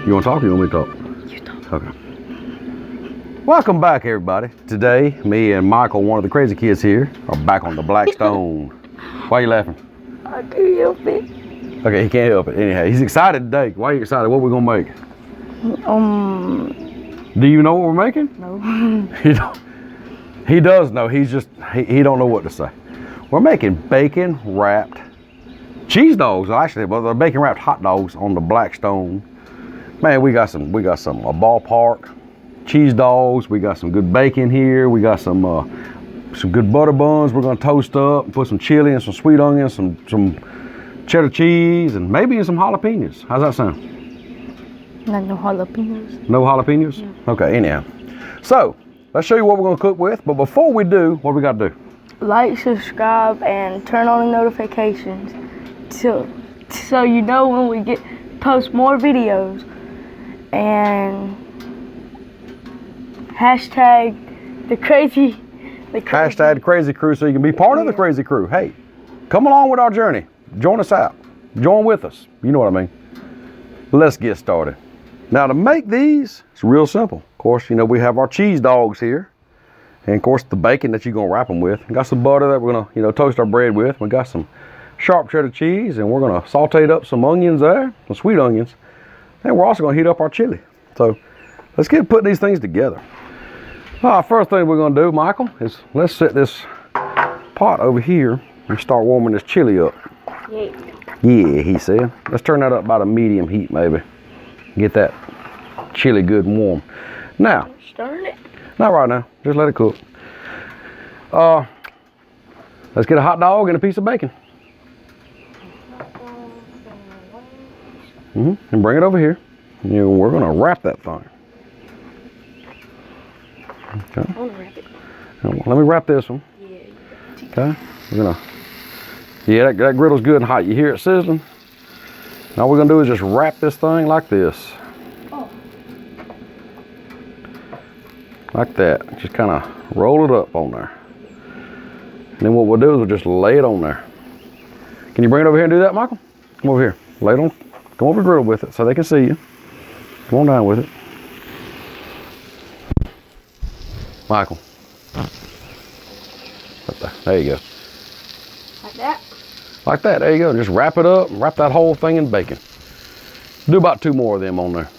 You want to talk or you want me to talk? You talk. Okay. Welcome back, everybody. Today, me and Michael, one of the crazy kids here, are back on the Blackstone. Why are you laughing? I can't help it. Okay, he can't help it. Anyhow, he's excited today. Why are you excited? What are we gonna make? Do you know what we're making? No. He does know. He's just he don't know what to say. We're making bacon wrapped cheese dogs. Actually, but they're bacon wrapped hot dogs on the Blackstone. Man, we got some a ballpark cheese dogs. We got some good bacon here. We got some good butter buns. We're gonna toast up and put some chili and some sweet onions, some cheddar cheese, and maybe some jalapenos. How's that sound? Not no jalapenos. No jalapenos? No. Okay, anyhow. So, let's show you what we're gonna cook with, but before we do, what do we gotta do? Like, subscribe, and turn on the notifications so you know when we post more videos. And hashtag the crazy Hashtag the crazy crew so you can be part of the crazy crew. Hey, come along with our journey. Join us out. Join with us. You know what I mean. Let's get started. Now to make these, it's real simple. Of course, you know, we have our cheese dogs here. And of course the bacon that you're gonna wrap them with. We got some butter that we're gonna, you know, toast our bread with. We got some sharp cheddar cheese, and we're gonna saute up some onions there, some sweet onions. And we're also gonna heat up our chili. So let's get putting these things together. First thing we're gonna do, Michael, is let's set this pot over here and start warming this chili up. Yeah, he said. Let's turn that up about a medium heat maybe. Get that chili good and warm. Now, Stirring it? not right now, just let it cook. Let's get a hot dog and a piece of bacon. And bring it over here. You know, we're gonna wrap that thing. Okay. I want to wrap it. Let me wrap this one. Yeah. Okay. We're gonna. Yeah, that griddle's good and hot. You hear it sizzling? Now all we're gonna do is just wrap this thing like this. Oh. Like that. Just kind of roll it up on there. And then what we'll do is we'll just lay it on there. Can you bring it over here and do that, Michael? Come over here. Lay it on. Come over the griddle with it so they can see you. Come on down with it. Michael. There you go. Like that? Like that, there you go. Just wrap it up and wrap that whole thing in bacon. Do about 2 more of them on there.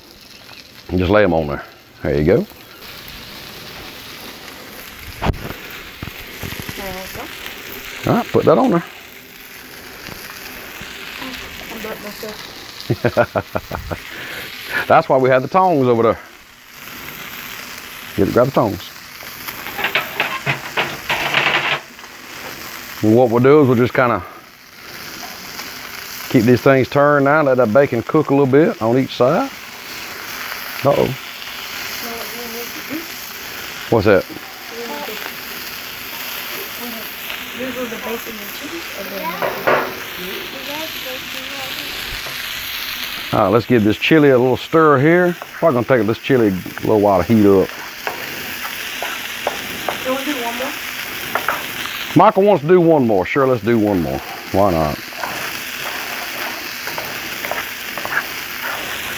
And just lay them on there. There you go. There we go. All right, put that on there. I burnt myself. That's why we had the tongs over there. Grab the tongs. And what we'll do is we'll just kind of keep these things turned now, let that bacon cook a little bit on each side. Uh-oh. What's that? All right, let's give this chili a little stir here. Probably gonna take this chili a little while to heat up. Do we do one more? Michael wants to do one more. Sure, let's do one more. Why not?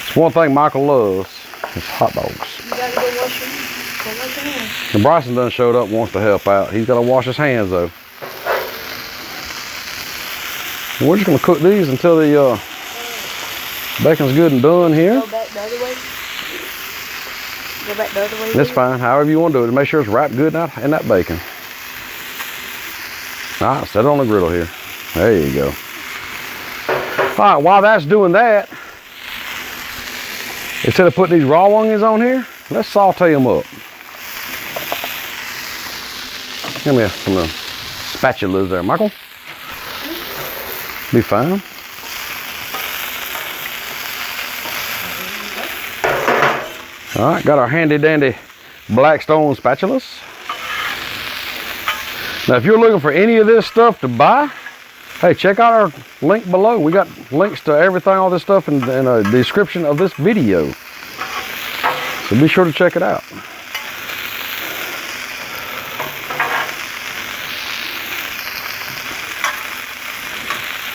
It's one thing Michael loves. It's hot dogs. You gotta go wash your hands. And Bryson done showed up, wants to help out. He's gotta wash his hands though. And we're just gonna cook these until the bacon's good and done here. Go back the other way. Go back the other way. That's fine. However you want to do it. Make sure it's wrapped good in that bacon. All right, set it on the griddle here. There you go. All right, while that's doing that, instead of putting these raw onions on here, let's saute them up. Give me some spatulas there, Michael. Be fine. All right, got our handy dandy Blackstone spatulas. Now, if you're looking for any of this stuff to buy, hey, check out our link below. We got links to everything, all this stuff in the description of this video. So be sure to check it out.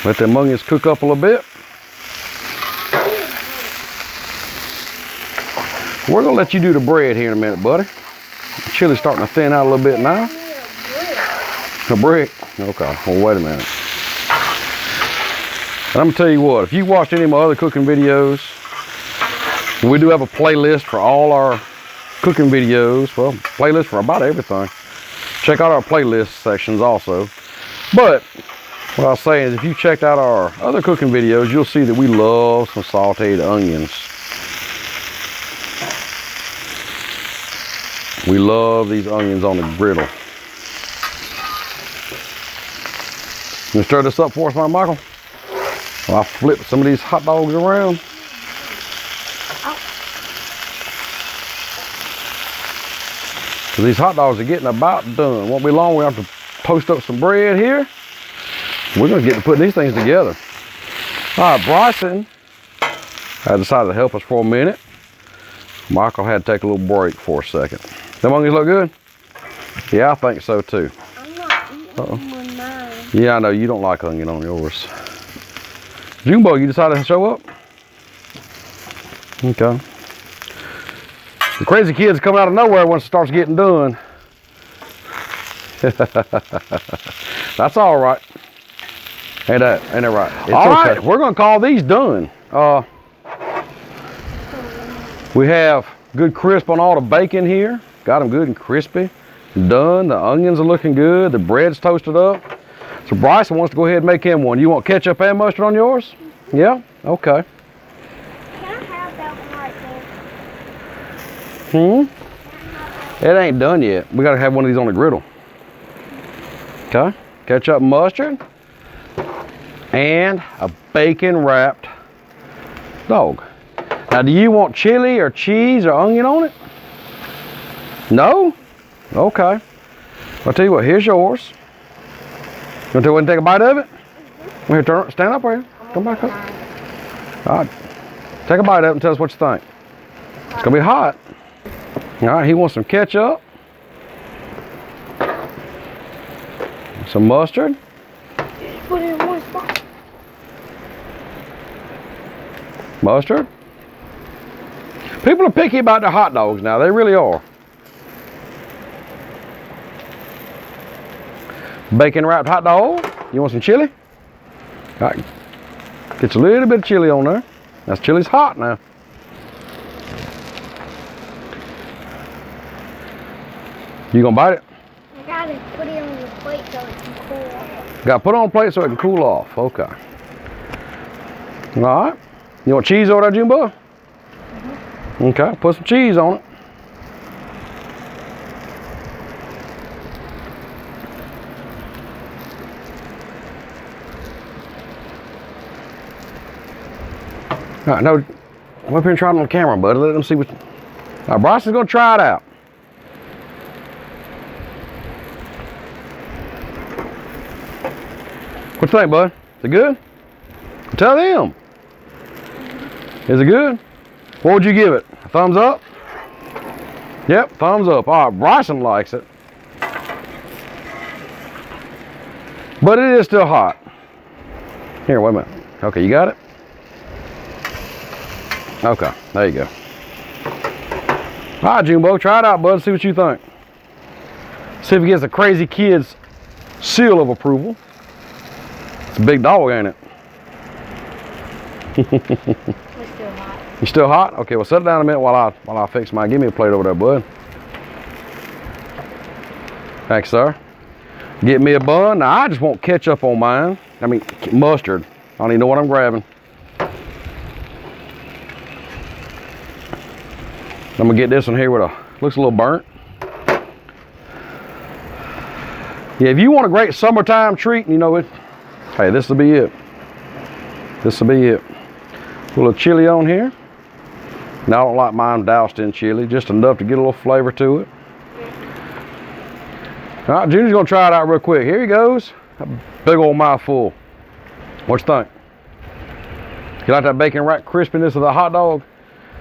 Let them onions cook up a little bit. We're gonna let you do the bread here in a minute, buddy. The chili's starting to thin out a little bit now. A brick? Okay, well wait a minute. And I'm gonna tell you what, if you watched any of my other cooking videos, we do have a playlist for all our cooking videos. Well, playlist for about everything. Check out our playlist sections also. But what I was saying is if you checked out our other cooking videos, you'll see that we love some sauteed onions. We love these onions on the griddle. You gonna stir this up for us, my Michael? Well, I flip some of these hot dogs around. So these hot dogs are getting about done. Won't be long. We have to toast up some bread here. We're gonna get to putting these things together. All right, Bryson had decided to help us for a minute. Michael had to take a little break for a second. Them onions look good? Yeah, I think so too. I'm not eating with mine. Yeah, I know you don't like onion on yours. Gimbal, you decided to show up? Okay. The crazy kids come out of nowhere once it starts getting done. That's all right. Ain't that right? It's all right, we're gonna call these done. We have good crisp on all the bacon here. Got them good and crispy. Done. The onions are looking good. The bread's toasted up. So Bryson wants to go ahead and make him one. You want ketchup and mustard on yours? Yeah? Okay. Can I have that one right there? It ain't done yet. We gotta have one of these on the griddle. Okay. Ketchup and mustard. And a bacon wrapped dog. Now, do you want chili or cheese or onion on it? No? Okay. I'll tell you what, here's yours. You want to go ahead and take a bite of it? Here, stand up here. Come back up. All right. Take a bite of it and tell us what you think. It's going to be hot. All right, he wants some ketchup. Some mustard. Put it in one spot. Mustard. People are picky about their hot dogs now. They really are. Bacon wrapped hot dog. You want some chili? All right. Get a little bit of chili on there. That's chili's hot now. You gonna bite it? I gotta put it on the plate so it can cool off. Got to put it on a plate so it can cool off. Okay. All right. You want cheese over there, Jimbo? Okay. Put some cheese on it. All right, no, I'm up here and try it on the camera, buddy. Let them see what. Now, Bryson's gonna try it out. What you think, bud? Is it good? Tell them. Is it good? What would you give it? A thumbs up? Yep, thumbs up. All right, Bryson likes it. But it is still hot. Here, wait a minute. Okay, you got it? Okay, there you go. All right, Jumbo, try it out, bud. See what you think. See if it gets the crazy kid's seal of approval. It's a big dog, ain't it? It's still hot. You still hot? Okay, well, set it down a minute while I fix mine. Give me a plate over there, bud. Thanks, sir. Get me a bun. Now, I just want ketchup on mine. I mean, mustard. I don't even know what I'm grabbing. I'm gonna get this one here with looks a little burnt. Yeah, if you want a great summertime treat, you know it. Hey, this will be it. This will be it. A little chili on here. Now I don't like mine doused in chili, just enough to get a little flavor to it. All right, Junior's gonna try it out real quick. Here he goes. A big old mouthful. What you think? You like that bacon wrapped crispiness of the hot dog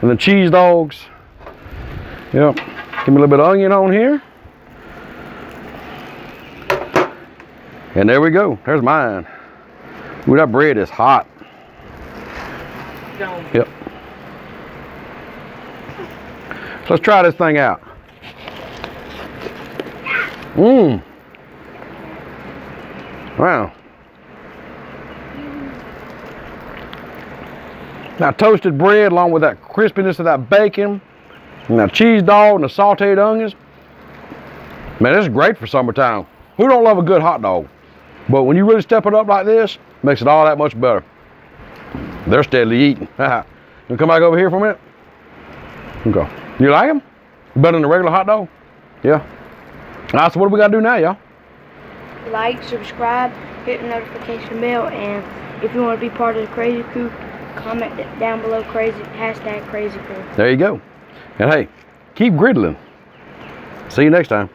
and the cheese dogs? Yep. Give me a little bit of onion on here. And there we go. There's mine. Ooh, that bread is hot. Yep. So let's try this thing out. Wow. Now toasted bread along with that crispiness of that bacon and that cheese dog and the sauteed onions. Man, this is great for summertime. Who don't love a good hot dog? But when you really step it up like this, it makes it all that much better. They're steadily eating. You come back over here for a minute? Okay. You like them? Better than the regular hot dog? Yeah. All right, so what do we got to do now, y'all? Like, subscribe, hit the notification bell, and if you want to be part of the Crazy Crew, comment down below #Crazy Crew. There you go. And hey, keep griddling. See you next time.